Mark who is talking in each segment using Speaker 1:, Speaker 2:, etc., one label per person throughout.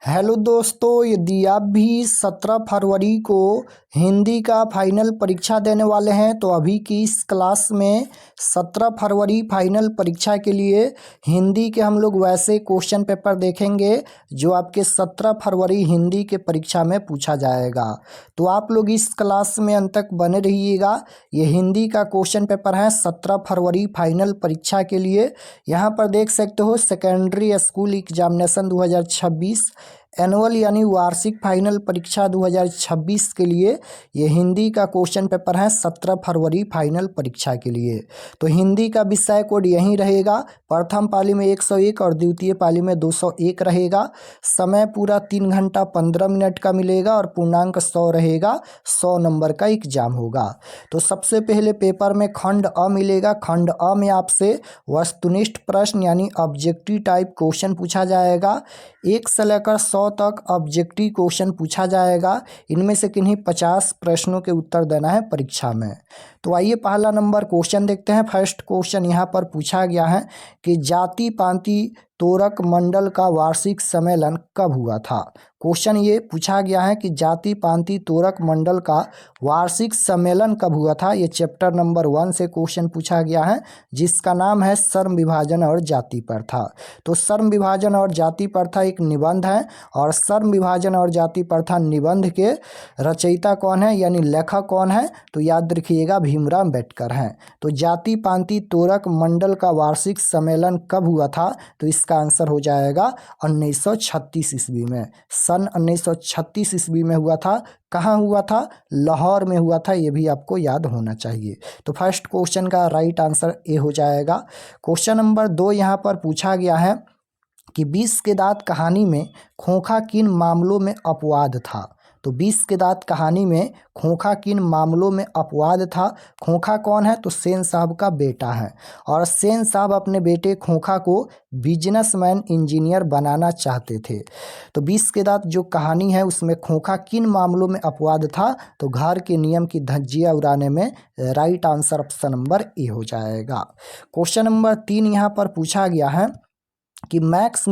Speaker 1: Hello दोस्तों, यदि आप भी 17 फरवरी को हिंदी का फाइनल परीक्षा देने वाले हैं तो अभी की इस क्लास में 17 फरवरी फाइनल परीक्षा के लिए हिंदी के हम लोग वैसे क्वेश्चन पेपर देखेंगे जो आपके 17 फरवरी हिंदी के परीक्षा में पूछा जाएगा। तो आप लोग इस क्लास में अंत तक बने रहिएगा। ये हिंदी का क्वेश्चन पेपर है 17 फरवरी फाइनल परीक्षा के लिए। यहाँ पर देख सकते हो सेकेंडरी स्कूल एग्जामिनेशन 2026 एनुअल यानी वार्षिक फाइनल परीक्षा 2026 के लिए ये हिंदी का क्वेश्चन पेपर है 17 फरवरी फाइनल परीक्षा के लिए। तो हिंदी का विषय कोड यही रहेगा। प्रथम पाली में 101 और द्वितीय पाली में 201 रहेगा। समय पूरा 3 घंटा 15 मिनट का मिलेगा और पूर्णांक 100 रहेगा। 100 नंबर का एग्जाम होगा। तो सबसे पहले पेपर में खंड अ मिलेगा। खंड अ में आपसे वस्तुनिष्ठ प्रश्न यानी ऑब्जेक्टिव टाइप क्वेश्चन पूछा जाएगा। 1 से लेकर 100 तक ऑब्जेक्टिव क्वेश्चन पूछा जाएगा। इनमें से किन्हीं 50 प्रश्नों के उत्तर देना है परीक्षा में। तो आइए पहला नंबर क्वेश्चन देखते हैं। फर्स्ट क्वेश्चन यहाँ पर पूछा गया है कि जाति पांति तोरक मंडल का वार्षिक सम्मेलन कब हुआ था। क्वेश्चन ये पूछा गया है कि जाति पांति तोरक मंडल का वार्षिक सम्मेलन कब हुआ था। ये चैप्टर नंबर 1 से क्वेश्चन पूछा गया है जिसका नाम है श्रम विभाजन और जाति प्रथा। तो श्रम विभाजन और जाति प्रथा एक निबंध है और श्रम विभाजन और जाति प्रथा निबंध के रचयिता कौन है यानी लेखक कौन है, तो याद रखिएगा भीमराव अम्बेडकर हैं। तो जाति पांति तोरक मंडल का वार्षिक सम्मेलन कब हुआ था, तो इसका आंसर हो जाएगा 1936 ईस्वी में। सन 1936 ईस्वी में हुआ था। कहाँ हुआ था? लाहौर में हुआ था। ये भी आपको याद होना चाहिए। तो फर्स्ट क्वेश्चन का राइट आंसर ए हो जाएगा। क्वेश्चन नंबर 2 यहाँ पर पूछा गया है कि 20 के दांत कहानी में खोखा किन मामलों में अपवाद था। तो 20 के दांत कहानी में खोखा किन मामलों में अपवाद था। खोखा कौन है? तो सेन साहब का बेटा है और सेन साहब अपने बेटे खोखा को बिजनेसमैन इंजीनियर बनाना चाहते थे। तो 20 के दांत जो कहानी है उसमें खोखा किन मामलों में अपवाद था, तो घर के नियम की धज्जियां उड़ाने में। Right answer option number A हो जाएगा। क्वेश्चन नंबर 3 यहाँ पर पूछा गया है कि मैक्स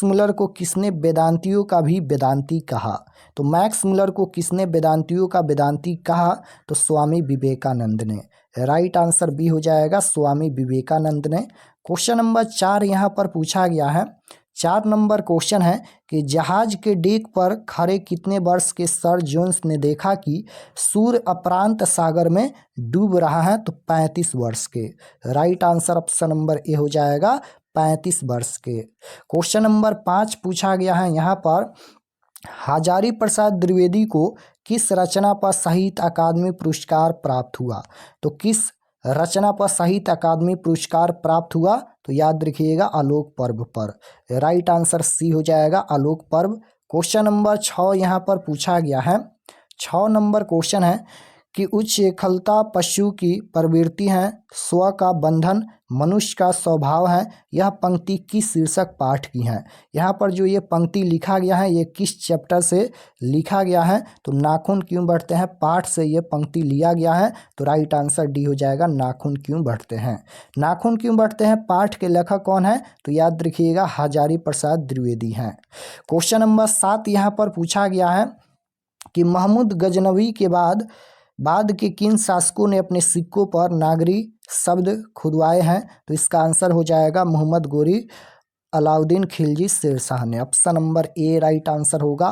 Speaker 1: मुलर को किसने वेदांतियों का भी वेदांती कहा। तो मैक्स मुलर को किसने वेदांतियों का वेदांती कहा, तो स्वामी विवेकानंद ने। राइट आंसर बी हो जाएगा, स्वामी विवेकानंद ने। क्वेश्चन नंबर 4 यहाँ पर पूछा गया है। 4 नंबर क्वेश्चन है कि जहाज के डेक पर खड़े कितने वर्ष के सर जोन्स ने देखा कि सूर्य अप्रांत सागर में डूब रहा है, तो 35 वर्ष के। Right answer option number A हो जाएगा, 35 वर्ष के। क्वेश्चन नंबर 5 पूछा गया है यहाँ पर हजारी प्रसाद द्विवेदी को किस रचना पर साहित्य अकादमी पुरस्कार प्राप्त हुआ। तो किस रचना पर साहित्य अकादमी पुरस्कार प्राप्त हुआ, तो याद रखिएगा आलोक पर्व पर। राइट आंसर सी हो जाएगा, आलोक पर्व। क्वेश्चन नंबर 6 यहाँ पर पूछा गया है। 6 नंबर क्वेश्चन है कि उच्छृंखलता पशु की प्रवृत्ति है, स्व का बंधन मनुष्य का स्वभाव है। यह पंक्ति किस शीर्षक पाठ की है। यहाँ पर जो ये पंक्ति लिखा गया है ये किस चैप्टर से लिखा गया है, तो नाखून क्यों बढ़ते हैं पाठ से ये पंक्ति लिया गया है। तो राइट आंसर डी हो जाएगा, नाखून क्यों बढ़ते हैं। नाखून क्यों बढ़ते हैं पाठ के लेखक कौन है, तो याद रखिएगा हजारी प्रसाद द्विवेदी हैं। क्वेश्चन नंबर 7 यहाँ पर पूछा गया है कि महमूद गजनवी के बाद के किन शासकों ने अपने सिक्कों पर नागरी शब्द खुदवाए हैं। तो इसका आंसर हो जाएगा मोहम्मद गोरी, अलाउद्दीन खिलजी, शेरशाह ने। ऑप्शन नंबर ए राइट आंसर होगा।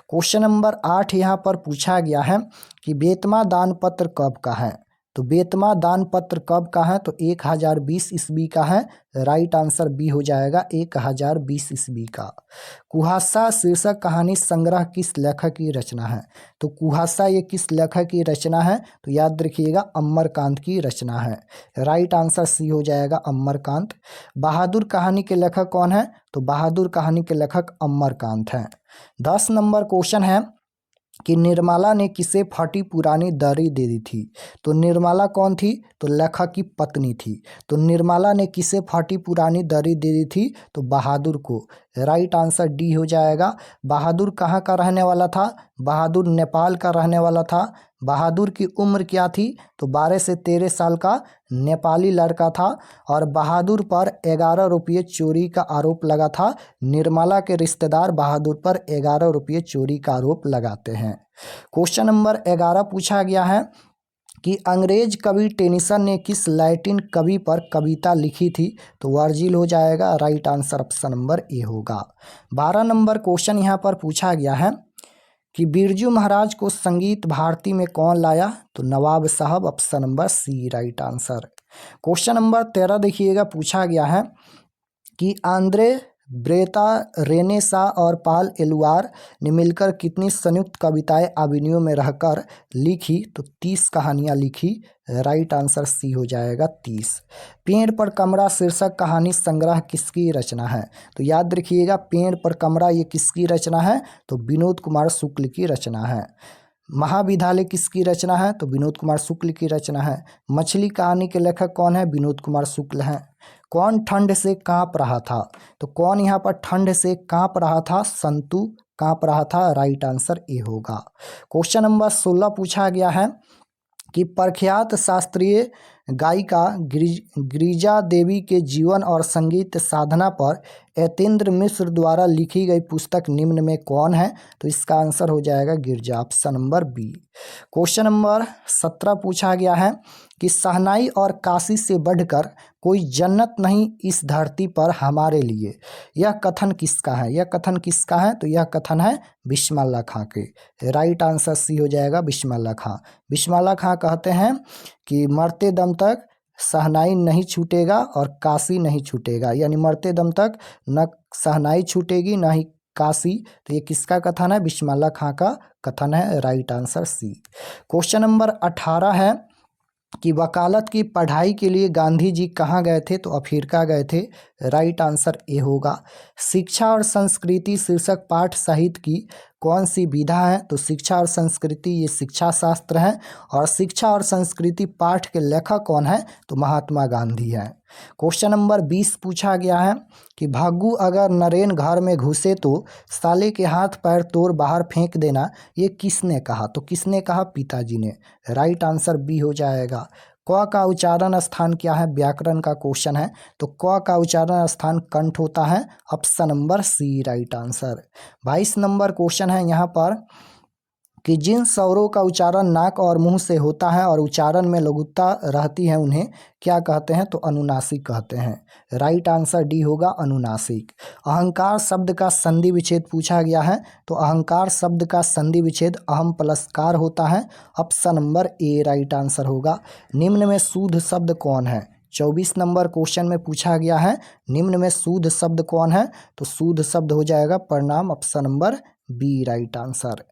Speaker 1: क्वेश्चन नंबर 8 यहाँ पर पूछा गया है कि बेतमा दान पत्र कब का है। तो बेतमा दान पत्र कब का है, तो 1020 ईस्वी का है। राइट आंसर बी हो जाएगा, 1020 ईस्वी का। कुहासा शीर्षक कहानी संग्रह किस लेखक की रचना है। तो कुहासा ये किस लेखक की रचना है, तो याद रखिएगा अमरकांत की रचना है। राइट आंसर सी हो जाएगा, अमरकांत। बहादुर कहानी के लेखक कौन है, तो बहादुर कहानी के लेखक अमरकांत हैं। 10 नंबर क्वेश्चन है कि निर्मला ने किसे फटी पुरानी दरी दे दी थी। तो निर्मला कौन थी, तो लेखक की पत्नी थी। तो निर्मला ने किसे फटी पुरानी दरी दे दी थी, तो बहादुर को। राइट आंसर डी हो जाएगा। बहादुर कहाँ का रहने वाला था, बहादुर नेपाल का रहने वाला था। बहादुर की उम्र क्या थी? तो 12 से 13 साल का नेपाली लड़का था और बहादुर पर 11 रुपये चोरी का आरोप लगा था। निर्मला के रिश्तेदार बहादुर पर 11 रुपये चोरी का आरोप लगाते हैं। क्वेश्चन नंबर 11 पूछा गया है कि अंग्रेज कवि टेनिसन ने किस लैटिन कवि पर कविता लिखी थी? तो वर्जिल हो जाएगा। राइट आंसर ऑप्शन नंबर ए होगा। 12 नंबर क्वेश्चन यहाँ पर पूछा गया है कि बिरजू महाराज को संगीत भारती में कौन लाया? तो नवाब साहब, option number C right answer. Question number 13 देखिएगा, पूछा गया है कि आंद्रे ब्रेता, रेने सा और पाल एलुआर ने मिलकर कितनी संयुक्त कविताएं एवेन्यू में रहकर लिखी? तो 30 कहानियां लिखी। राइट आंसर सी हो जाएगा 30। पेड़ पर कमरा शीर्षक कहानी संग्रह किसकी रचना है? तो याद रखिएगा, पेड़ पर कमरा ये किसकी रचना है? तो विनोद कुमार शुक्ल की रचना है। महाविद्यालय किसकी रचना है? तो विनोद कुमार शुक्ल की रचना है। मछली कहानी के लेखक कौन है? विनोद कुमार शुक्ल हैं। कौन ठंड से कांप रहा था? तो कौन यहाँ पर ठंड से कांप रहा था? संतु कांप रहा था। राइट आंसर ए होगा। क्वेश्चन नंबर 16 पूछा गया है कि प्रख्यात शास्त्रीय गायिका गिरिजा देवी के जीवन और संगीत साधना पर यतेंद्र मिश्र द्वारा लिखी गई पुस्तक निम्न में कौन है? तो इसका आंसर हो जाएगा Girija, option number B. Question number 17 पूछा गया है कि शहनाई और काशी से बढ़कर कोई जन्नत नहीं इस धरती पर हमारे लिए, यह कथन किसका है? यह कथन किसका है? तो यह कथन है बिस्मिल्लाह खां के। राइट आंसर सी हो जाएगा बिस्मिल्लाह खां। बिस्मिल्लाह खां कहते हैं कि मरते दम तक शहनाई नहीं छूटेगा और काशी नहीं छूटेगा, यानी मरते दम तक न शहनाई छूटेगी न ही काशी। तो ये किसका कथन है? बिस्मिल्लाह खां का कथन है। Right answer C. Question number 18 है कि वकालत की पढ़ाई के लिए गांधी जी कहाँ गए थे? तो अफ्रीका गए थे। राइट आंसर ए होगा। शिक्षा और संस्कृति शीर्षक पाठ साहित्य की कौन सी विधा है? तो शिक्षा और संस्कृति ये शिक्षा शास्त्र है और शिक्षा और संस्कृति पाठ के लेखक कौन है? तो महात्मा गांधी है। क्वेश्चन नंबर 20 पूछा गया है कि भग्गू अगर नरेन घर में घुसे तो साले के हाथ पैर तोड़ बाहर फेंक देना, ये किसने कहा? तो किसने कहा? पिताजी ने। राइट आंसर बी हो जाएगा। क का उच्चारण स्थान क्या है? व्याकरण का क्वेश्चन है, तो क का उच्चारण स्थान कंठ होता है। Option number C right answer. 22 number question है यहाँ पर कि जिन स्वरों का उच्चारण नाक और मुंह से होता है और उच्चारण में लघुता रहती है उन्हें क्या कहते हैं? तो अनुनासिक कहते हैं। राइट आंसर डी होगा अनुनासिक। अहंकार शब्द का संधि विच्छेद पूछा गया है, तो अहंकार शब्द का संधि विच्छेद अहम प्लस कार होता है। ऑप्शन नंबर ए राइट आंसर होगा। निम्न में शुद्ध शब्द कौन है? 24 नंबर क्वेश्चन में पूछा गया है निम्न में शुद्ध शब्द कौन है? तो शुद्ध शब्द हो जाएगा प्रणाम, option number B right answer.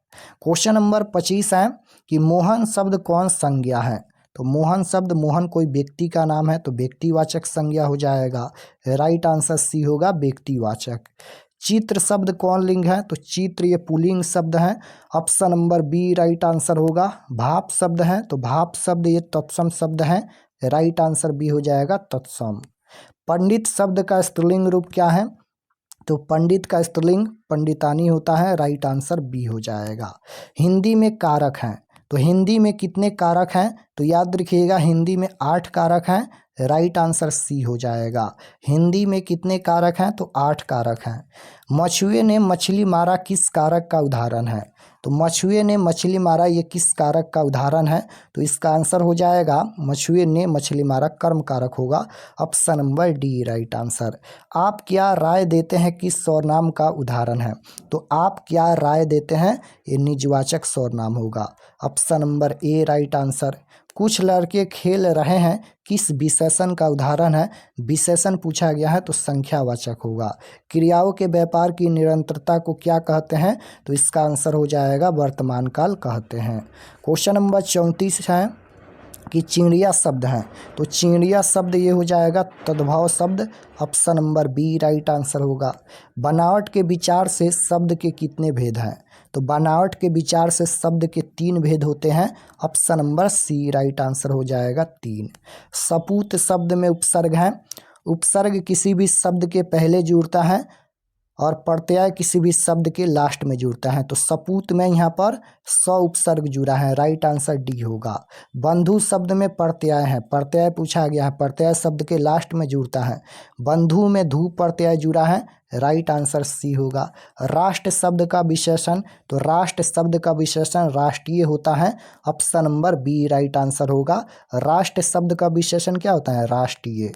Speaker 1: Question number 25 है कि मोहन शब्द कौन संज्ञा है? तो मोहन शब्द, मोहन कोई व्यक्ति का नाम है तो व्यक्तिवाचक संज्ञा हो जाएगा। राइट आंसर सी होगा व्यक्तिवाचक। चित्र शब्द कौन लिंग है? तो चित्र ये पुल्लिंग शब्द है। Option number B right answer होगा। भाप शब्द है तो भाप शब्द ये तत्सम शब्द है। राइट आंसर बी हो जाएगा तत्सम। पंडित शब्द का स्त्रीलिंग रूप क्या है? तो पंडित का स्त्रीलिंग पंडितानी होता है। राइट आंसर बी हो जाएगा। हिंदी में कारक हैं, तो हिंदी में कितने कारक हैं? तो याद रखिएगा हिंदी में 8 कारक हैं। राइट आंसर सी हो जाएगा। हिंदी में कितने कारक हैं? तो 8 कारक हैं। मछुए ने मछली मारा किस कारक का उदाहरण है? तो मछुए ने मछली मारा ये किस कारक का उदाहरण है? तो इसका आंसर हो जाएगा मछुए ने मछली मारा कर्म कारक होगा। Option number D right answer. आप क्या राय देते हैं किस सर्वनाम का उदाहरण है? तो आप क्या राय देते हैं ये निजवाचक सर्वनाम होगा। ऑप्शन नंबर ए राइट आंसर। कुछ लड़के खेल रहे हैं किस विशेषण का उदाहरण है? विशेषण पूछा गया है तो संख्यावाचक होगा। क्रियाओं के व्यापार की निरंतरता को क्या कहते हैं? तो इसका आंसर हो जाएगा वर्तमान काल कहते हैं। क्वेश्चन नंबर 34 है कि चिड़िया शब्द हैं, तो चिड़िया शब्द ये हो जाएगा तद्भव शब्द। Option number B right answer होगा। बनावट के विचार से शब्द के कितने भेद हैं? तो बनावट के विचार से शब्द के 3 भेद होते हैं। Option number C right answer हो जाएगा 3। सपूत शब्द में उपसर्ग है। उपसर्ग किसी भी शब्द के पहले जुड़ता है और प्रत्यय किसी भी शब्द के लास्ट में जुड़ता है। तो सपूत में यहाँ पर स उपसर्ग जुड़ा है, राइट आंसर डी होगा। बंधु शब्द में प्रत्यय है, प्रत्यय पूछा गया है, प्रत्यय शब्द के लास्ट में जुड़ता है। बंधु में धू प्रत्यय जुड़ा है, राइट आंसर सी होगा। राष्ट्र शब्द का विशेषण, तो राष्ट्र शब्द का विशेषण राष्ट्रीय होता है, option number B right answer होगा। राष्ट्र शब्द का विशेषण क्या होता है, राष्ट्रीय।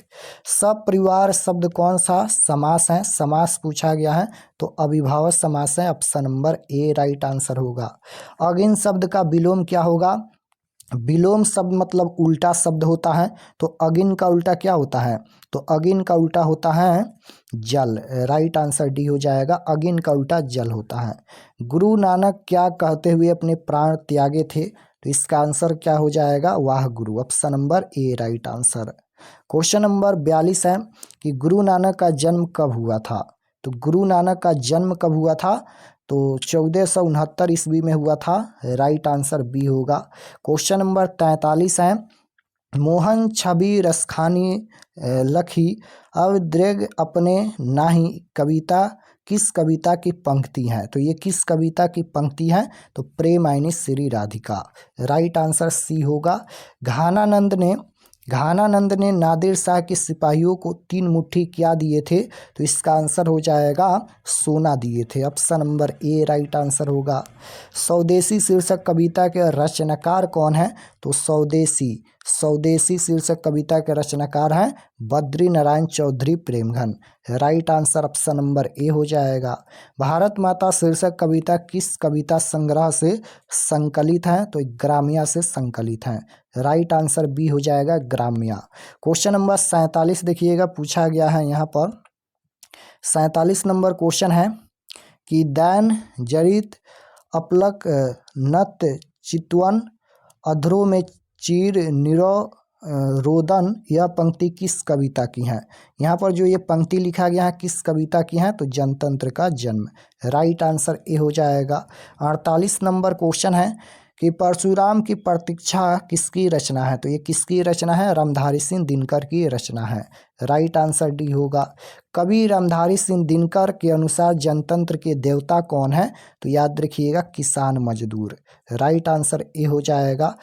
Speaker 1: सपरिवार शब्द कौन सा समास है, समास पूछा गया है, तो अविभाज्य समास है, ऑप्शन नंबर ए राइट आंसर होगा। अगिन शब्द का विलोम क्या होगा, विलोम शब्द मतलब उल्टा शब्द होता है, तो अगिन का उल्टा क्या होता है, तो अगिन का उल्टा होता है जल, राइट आंसर डी हो जाएगा, अगिन का उल्टा जल होता है। गुरु नानक क्या कहते हुए अपने प्राण त्यागे थे, तो इसका आंसर क्या हो जाएगा, वाह गुरु, ऑप्शन नंबर ए राइट आंसर। क्वेश्चन नंबर 42 है कि गुरु नानक का जन्म कब हुआ था, तो गुरु नानक का जन्म कब हुआ था, तो 1469 ईस्वी में हुआ था, राइट आंसर बी होगा। क्वेश्चन नंबर 43 है, मोहन छवि रसखानी लखी अब दृग अपने नाही कविता किस कविता की पंक्ति है, तो ये किस कविता की पंक्ति है, तो Premayani Shri Radhika, right answer C होगा। घानानंद ने नादिर शाह के सिपाहियों को 3 मुट्ठी क्या दिए थे, तो इसका आंसर हो जाएगा सोना दिए थे, ऑप्शन नंबर ए राइट आंसर होगा। स्वदेशी शीर्षक कविता के रचनाकार कौन है, तो स्वदेशी शीर्षक कविता के रचनाकार हैं Badri Narayan Chaudhary Premghan, right answer option number A हो जाएगा। भारत माता शीर्षक कविता किस कविता संग्रह से संकलित है, तो ग्राम्या से संकलित है, राइट आंसर बी हो जाएगा ग्राम्या। क्वेश्चन नंबर 47 देखिएगा, पूछा गया है यहाँ पर 47 नंबर क्वेश्चन है कि दैन जरित अपलक नत चितवन अधरों में चीर निरो रोदन, यह पंक्ति किस कविता की है। यहाँ पर जो ये पंक्ति लिखा गया है किस कविता की है, तो जनतंत्र का जन्म, राइट आंसर ए हो जाएगा। 48 नंबर क्वेश्चन है कि परशुराम की प्रतीक्षा किसकी रचना है, तो ये किसकी रचना है, रामधारी सिंह दिनकर की रचना है, राइट आंसर डी होगा। कवि रामधारी सिंह दिनकर के अनुसार जनतंत्र के देवता कौन है, तो याद रखिएगा किसान मजदूर, राइट आंसर ए हो जाएगा।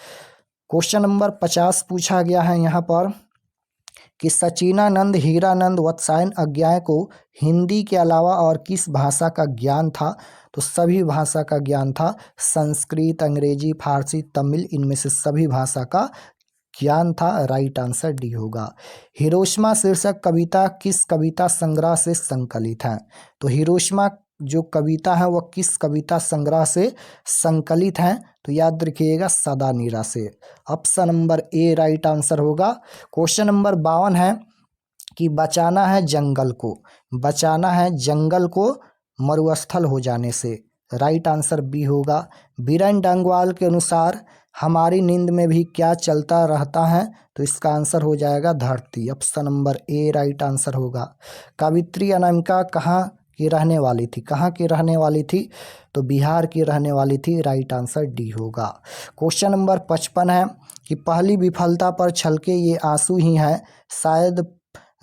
Speaker 1: क्वेश्चन नंबर 50 पूछा गया है यहाँ पर कि सचिनानंद हीरानंद वत्सायन अज्ञाय को हिंदी के अलावा और किस भाषा का ज्ञान था, तो सभी भाषा का ज्ञान था, संस्कृत अंग्रेजी फारसी तमिल, इनमें से सभी भाषा का ज्ञान था, राइट आंसर डी होगा। हिरोशिमा शीर्षक कविता किस कविता संग्रह से संकलित है, तो हिरोशिमा जो कविता है वह किस कविता संग्रह से संकलित है, तो याद रखिएगा सदा नीरा से, ऑप्शन नंबर ए राइट आंसर होगा। क्वेश्चन नंबर 52 है कि बचाना है जंगल को मरुस्थल हो जाने से, राइट आंसर बी होगा। बीरेन डंगवाल के अनुसार हमारी नींद में भी क्या चलता रहता है, तो इसका आंसर हो जाएगा धरती, ऑप्शन नंबर ए राइट आंसर होगा। कवित्री अनामिका कहाँ की रहने वाली थी, कहाँ की रहने वाली थी, तो बिहार की रहने वाली थी, राइट आंसर डी होगा। क्वेश्चन नंबर 55 है कि पहली विफलता पर छलके ये आंसू ही हैं, शायद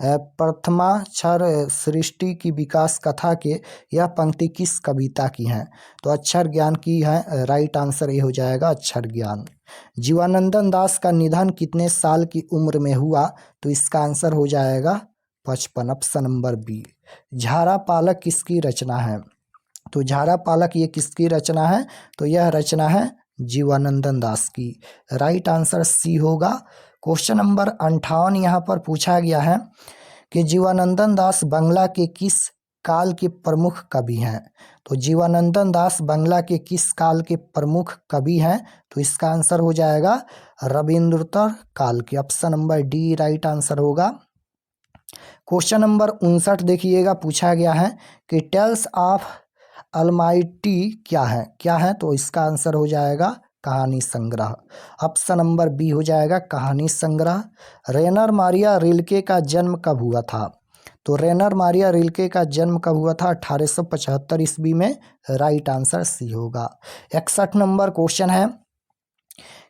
Speaker 1: प्रथमाक्षर सृष्टि की विकास कथा के यह पंक्ति किस कविता की है, तो अक्षर ज्ञान की है, राइट आंसर ये हो जाएगा अक्षर ज्ञान। जीवानंदन दास का निधन कितने साल की उम्र में हुआ, तो इसका आंसर हो जाएगा 55, ऑप्शन नंबर बी। झारा पालक किसकी रचना है, तो झारा पालक ये किसकी रचना है, तो यह रचना है जीवानंदन दास की, राइट आंसर सी होगा। क्वेश्चन नंबर 58 यहाँ पर पूछा गया है कि जीवानंदन दास बांग्ला के किस काल के प्रमुख कवि हैं, तो जीवानंदन दास बांग्ला के किस काल के प्रमुख कवि हैं, तो इसका आंसर हो जाएगा रविंद्रोत्तर काल के, option number D right answer होगा। क्वेश्चन नंबर 59 देखिएगा, पूछा गया है कि टेल्स ऑफ अलमाइटी क्या है, तो इसका आंसर हो जाएगा कहानी संग्रह, ऑप्शन नंबर बी हो जाएगा कहानी संग्रह। रेनर मारिया रिल्के का जन्म कब हुआ था, तो रेनर मारिया रिल्के का जन्म कब हुआ था, 1875 ईस्वी में, राइट आंसर सी होगा। 61 नंबर क्वेश्चन है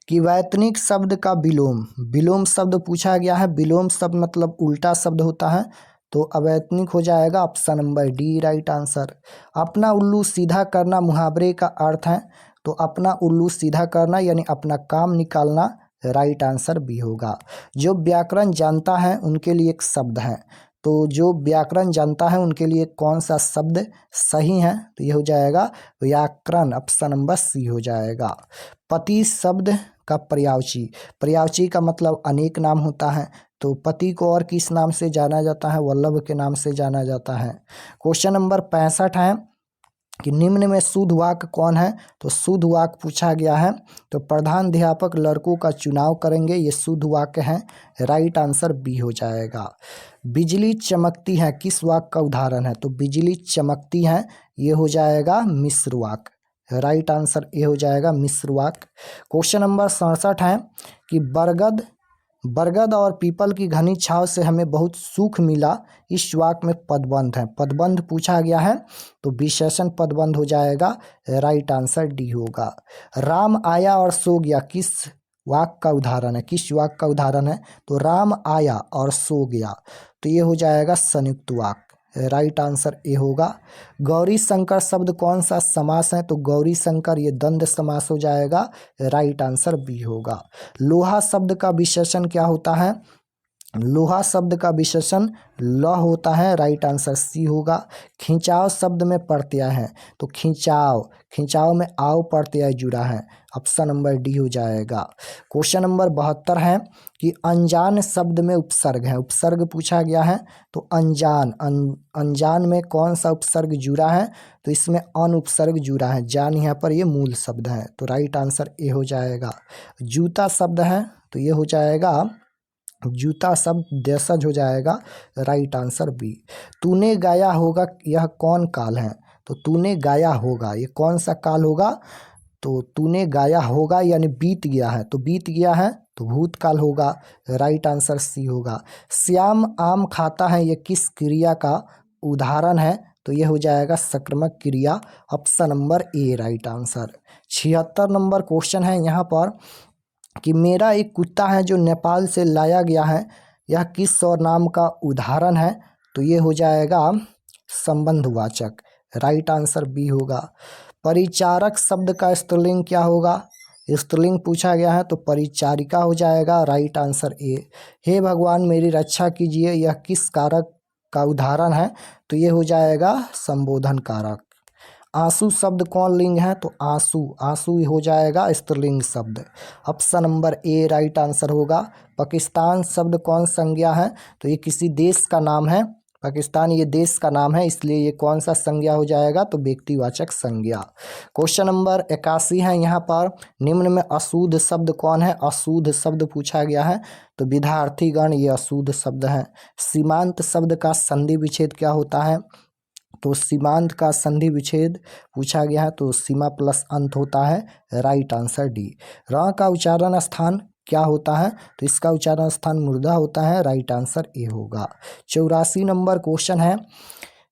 Speaker 1: कि वैतनिक शब्द का विलोम शब्द पूछा गया है, विलोम शब्द मतलब उल्टा शब्द होता है, तो अवैतनिक हो जाएगा option number D right answer. अपना उल्लू सीधा करना मुहावरे का अर्थ है, तो अपना उल्लू सीधा करना यानी अपना काम निकालना राइट आंसर बी होगा। जो व्याकरण जानता है उनके लिए एक शब्द है, तो जो व्याकरण जानता है उनके लिए कौन सा शब्द सही है, तो ये हो जाएगा व्याकरण, ऑप्शन नंबर सी हो जाएगा। पति शब्द का पर्यायवाची, पर्यायवाची का मतलब अनेक नाम होता है, तो पति को और किस नाम से जाना जाता है, वल्लभ के नाम से जाना जाता है। क्वेश्चन नंबर 65 है कि निम्न में शुद्ध वाक्य कौन है, तो शुद्ध वाक्य पूछा गया है, तो प्रधानाध्यापक लड़कों का चुनाव करेंगे, ये शुद्ध वाक्य है, राइट आंसर बी हो जाएगा। बिजली चमकती है किस वाक्य का उदाहरण है, तो बिजली चमकती है ये हो जाएगा मिश्र वाक्य, राइट आंसर ए हो जाएगा मिश्र वाक्य। क्वेश्चन नंबर 67 है कि बरगद और पीपल की घनी छांव से हमें बहुत सुख मिला, इस वाक्य में पदबंध है, पदबंध पूछा गया है, तो विशेषण पदबंध हो जाएगा, राइट आंसर डी होगा। राम आया और सो गया किस वाक्य का उदाहरण है, किस वाक्य का उदाहरण है, तो राम आया और सो गया, तो ये हो जाएगा संयुक्त वाक्य, राइट आंसर ए होगा। गौरी शंकर शब्द कौन सा समास है, तो गौरी शंकर ये द्वंद समास हो जाएगा, राइट आंसर बी होगा। लोहा शब्द का विशेषण क्या होता है, लोहा शब्द का विशेषण ल होता है, राइट आंसर सी होगा। खिंचाव शब्द में प्रत्यय है, तो खिंचाव में आव प्रत्यय जुड़ा है, ऑप्शन नंबर डी हो जाएगा। क्वेश्चन नंबर 72 है कि अनजान शब्द में उपसर्ग है, उपसर्ग पूछा गया है, तो अनजान में कौन सा उपसर्ग जुड़ा है, तो इसमें अन उपसर्ग जुड़ा है, जान यहाँ पर ये मूल शब्द है, तो राइट आंसर ए हो जाएगा। जूता शब्द है, तो ये हो जाएगा जूता शब्द देशज हो जाएगा, राइट आंसर बी। तूने गाया होगा यह कौन काल है, तो तूने गाया होगा ये कौन सा काल होगा, तो तूने गाया होगा यानी बीत गया है, तो बीत गया है तो भूतकाल होगा, राइट आंसर सी होगा। श्याम आम खाता है ये किस क्रिया का उदाहरण है, तो ये हो जाएगा सक्रियक क्रिया, ऑप्शन नंबर ए राइट आंसर। 76 नंबर क्वेश्चन है यहाँ पर कि मेरा एक कुत्ता है जो नेपाल से लाया गया है, यह किस और नाम का उदाहरण है, तो ये हो जाएगा संबंधवाचक, राइट आंसर बी होगा। परिचारक शब्द का स्त्रीलिंग क्या होगा, स्त्रीलिंग पूछा गया है, तो परिचारिका हो जाएगा, राइट आंसर ए। हे भगवान मेरी रक्षा कीजिए यह किस कारक का उदाहरण है, तो ये हो जाएगा संबोधन कारक। आंसू शब्द कौन लिंग है, तो आंसू हो जाएगा स्त्रीलिंग शब्द, ऑप्शन नंबर ए राइट आंसर होगा। पाकिस्तान शब्द कौन संज्ञा है, तो ये किसी देश का नाम है, पाकिस्तान ये देश का नाम है, इसलिए ये कौन सा संज्ञा हो जाएगा, तो व्यक्तिवाचक संज्ञा। क्वेश्चन नंबर 81 है यहाँ पर, निम्न में अशुद्ध शब्द कौन है, अशुद्ध शब्द पूछा गया है, तो विद्यार्थीगण ये अशुद्ध शब्द है। सीमांत शब्द का संधि विच्छेद क्या होता है, तो सीमांत का संधि विच्छेद पूछा गया है, तो सीमा प्लस अंत होता है, राइट आंसर डी। र का उच्चारण स्थान क्या होता है, तो इसका उच्चारण स्थान मूर्धा होता है, राइट आंसर ए होगा। 84 नंबर क्वेश्चन है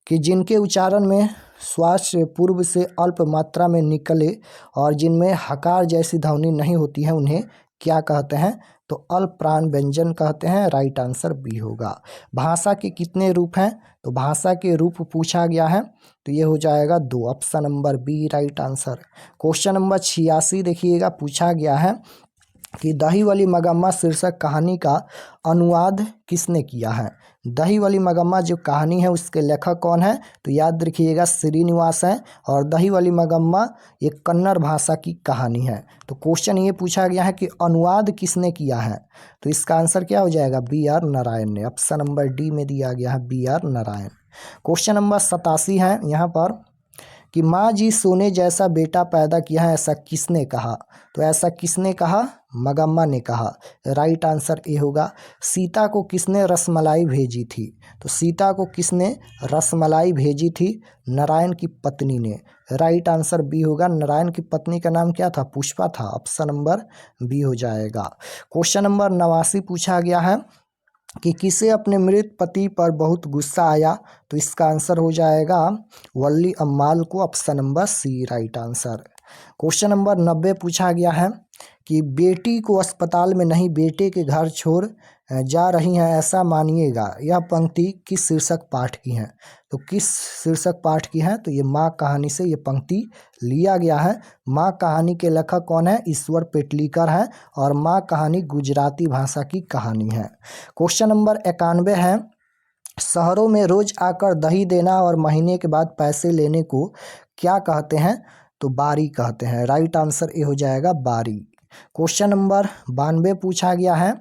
Speaker 1: कि जिनके उच्चारण में श्वास पूर्व से अल्प मात्रा में निकले और जिनमें हकार जैसी ध्वनि नहीं होती है उन्हें क्या कहते हैं, तो अल्प प्राण व्यंजन कहते हैं, राइट आंसर बी होगा। भाषा के कितने रूप हैं, तो भाषा के रूप पूछा गया है, तो ये हो जाएगा 2, option number B right answer. Question number 86 देखिएगा, पूछा गया है कि दही वाली मगम्मा शीर्षक कहानी का अनुवाद किसने किया है। दही वाली मगम्मा जो कहानी है उसके लेखक कौन है, तो याद रखिएगा श्रीनिवास है, और दही वाली मगम्मा एक कन्नड़ भाषा की कहानी है। तो क्वेश्चन ये पूछा गया है कि अनुवाद किसने किया है, तो इसका आंसर क्या हो जाएगा, बी आर नारायण ने, ऑप्शन नंबर डी में दिया गया है B R Narayan. Question number 87 है यहाँ पर कि माँ जी सोने जैसा बेटा पैदा किया है ऐसा किसने कहा, तो ऐसा किसने कहा, मगम्मा ने कहा, राइट आंसर ए होगा। सीता को किसने रसमलाई भेजी थी, तो सीता को किसने रसमलाई भेजी थी, नारायण की पत्नी ने, राइट आंसर बी होगा। नारायण की पत्नी का नाम क्या था, पुष्पा था, ऑप्शन नंबर बी हो जाएगा। क्वेश्चन नंबर 89 पूछा गया है कि किसे अपने मृत पति पर बहुत गुस्सा आया, तो इसका आंसर हो जाएगा वल्ली अम्माल को, option number C right answer. Question number 90 पूछा गया है कि बेटी को अस्पताल में नहीं बेटे के घर छोड़ जा रही हैं ऐसा मानिएगा। यह पंक्ति किस शीर्षक पाठ की है? तो किस शीर्षक पाठ की है? तो ये माँ कहानी से ये पंक्ति लिया गया है। माँ कहानी के लेखक कौन है? ईश्वर पेटलीकर हैं और माँ कहानी गुजराती भाषा की कहानी है। क्वेश्चन नंबर 91 है, शहरों में रोज आकर दही देना और महीने के बाद पैसे लेने को क्या कहते हैं? तो बारी कहते हैं। राइट आंसर ए हो जाएगा बारी। क्वेश्चन नंबर 92 पूछा गया है,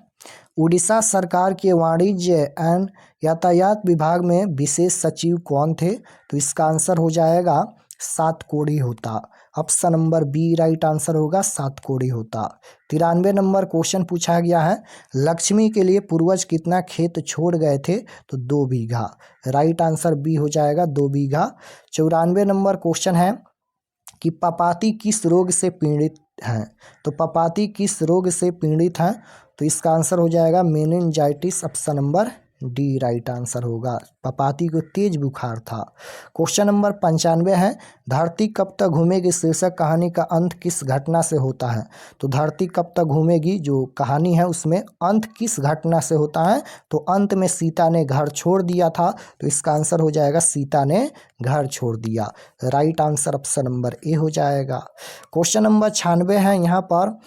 Speaker 1: उड़ीसा सरकार के वाणिज्य एवं यातायात विभाग में विशेष सचिव कौन थे? तो इसका आंसर हो जाएगा Satkodi Hota. Option number B right answer होगा, सातकोड़ी होता। 93 नंबर क्वेश्चन पूछा गया है, लक्ष्मी के लिए पूर्वज कितना खेत छोड़ गए थे? तो 2 बीघा। राइट आंसर बी हो जाएगा 2 बीघा। 94 नंबर क्वेश्चन है कि पपाती किस रोग से पीड़ित हैं? तो पपाती किस रोग से पीड़ित हैं? तो इसका आंसर हो जाएगा meningitis. Option number D right answer होगा। पपाती को तेज बुखार था। क्वेश्चन नंबर 95 है, धरती कब तक घूमेगी शीर्षक कहानी का अंत किस घटना से होता है? तो धरती कब तक घूमेगी जो कहानी है उसमें अंत किस घटना से होता है? तो अंत में सीता ने घर छोड़ दिया था। तो इसका आंसर हो जाएगा सीता ने घर छोड़ दिया। Right answer option number A हो जाएगा। क्वेश्चन नंबर 96 है यहाँ पर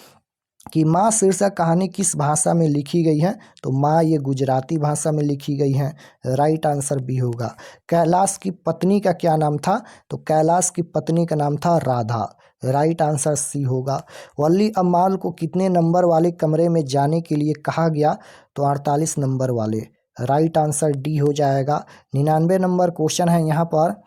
Speaker 1: कि माँ शीर्षक कहानी किस भाषा में लिखी गई है? तो माँ ये गुजराती भाषा में लिखी गई है। राइट आंसर बी होगा। कैलाश की पत्नी का क्या नाम था? तो कैलाश की पत्नी का नाम था राधा। राइट आंसर सी होगा। वल्ली अम्माल को कितने नंबर वाले कमरे में जाने के लिए कहा गया? तो 48 नंबर वाले। राइट आंसर डी हो जाएगा। 99 नंबर क्वेश्चन है यहाँ पर,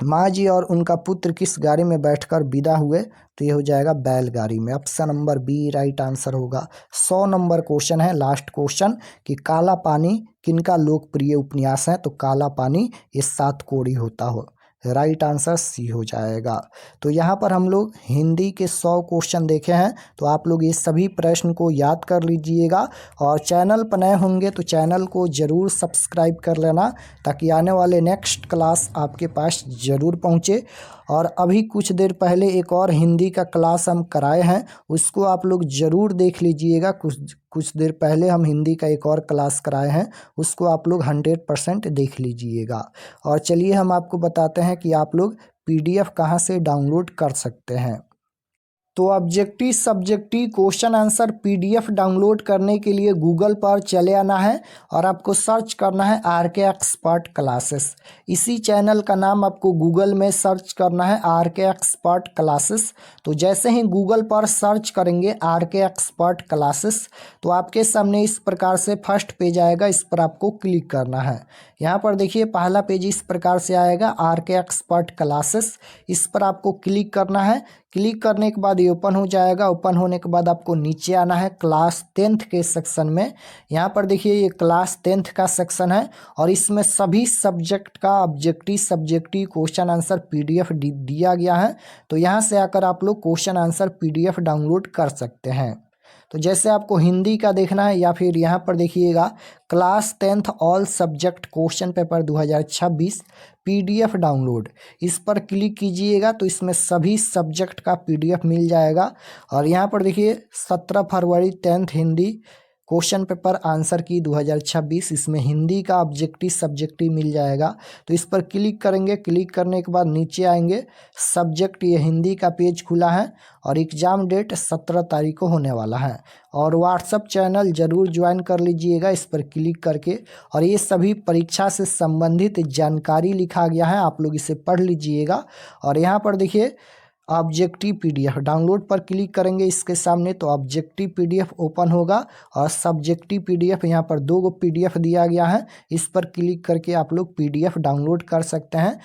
Speaker 1: माँ जी और उनका पुत्र किस गाड़ी में बैठकर विदा हुए? तो ये हो जाएगा बैलगाड़ी में। Option number B right answer होगा। 100 नंबर क्वेश्चन है, लास्ट क्वेश्चन, कि काला पानी किनका लोकप्रिय उपन्यास है? तो काला पानी ये सातकोड़ी होता हो। राइट आंसर सी हो जाएगा। तो यहाँ पर हम लोग हिंदी के 100 क्वेश्चन देखे हैं। तो आप लोग ये सभी प्रश्न को याद कर लीजिएगा और चैनल पर नए होंगे तो चैनल को ज़रूर सब्सक्राइब कर लेना ताकि आने वाले नेक्स्ट क्लास आपके पास ज़रूर पहुँचे। और अभी कुछ देर पहले एक और हिंदी का क्लास हम कराए हैं, उसको आप लोग ज़रूर देख लीजिएगा। कुछ देर पहले हम हिंदी का एक और क्लास कराए हैं, उसको आप लोग 100% देख लीजिएगा। और चलिए हम आपको बताते हैं कि आप लोग PDF कहाँ से डाउनलोड कर सकते हैं। तो objective subjective question answer PDF download करने के लिए गूगल पर चले आना है और आपको सर्च करना है RK एक्सपर्ट क्लासेस। इसी चैनल का नाम आपको गूगल में सर्च करना है RK एक्सपर्ट क्लासेस। तो जैसे ही गूगल पर सर्च करेंगे RK एक्सपर्ट क्लासेस तो आपके सामने इस प्रकार से फर्स्ट पेज आएगा, इस पर आपको क्लिक करना है। यहाँ पर देखिए पहला पेज इस प्रकार से आएगा RK एक्सपर्ट क्लासेस, इस पर आपको क्लिक करना है। क्लिक करने के बाद ये ओपन हो जाएगा। ओपन होने के बाद आपको नीचे आना है क्लास 10th के सेक्शन में। यहाँ पर देखिए ये क्लास 10th का सेक्शन है और इसमें सभी सब्जेक्ट का objective subjective question answer PDF दिया गया है। तो यहाँ से आकर आप लोग क्वेश्चन आंसर PDF डाउनलोड कर सकते हैं। तो जैसे आपको हिंदी का देखना है या फिर यहाँ पर देखिएगा class 10th all subject question paper 2026 PDF download, इस पर क्लिक कीजिएगा तो इसमें सभी सब्जेक्ट का PDF मिल जाएगा। और यहाँ पर देखिए 17 फरवरी 10th Hindi question paper answer की 2026, इसमें हिंदी का ऑब्जेक्टिव सब्जेक्टिव मिल जाएगा। तो इस पर क्लिक करेंगे, क्लिक करने के बाद नीचे आएंगे, सब्जेक्ट ये हिंदी का पेज खुला है और एग्ज़ाम डेट 17 तारीख को होने वाला है। और व्हाट्सअप चैनल ज़रूर ज्वाइन कर लीजिएगा इस पर क्लिक करके। और ये सभी परीक्षा से संबंधित जानकारी लिखा गया है, आप लोग इसे पढ़ लीजिएगा। और यहाँ पर देखिए ऑब्जेक्टिव PDF डाउनलोड पर क्लिक करेंगे इसके सामने तो ऑब्जेक्टिव PDF ओपन होगा और सब्जेक्टिव PDF यहाँ पर 2 PDF दिया गया है, इस पर क्लिक करके आप लोग PDF डाउनलोड कर सकते हैं।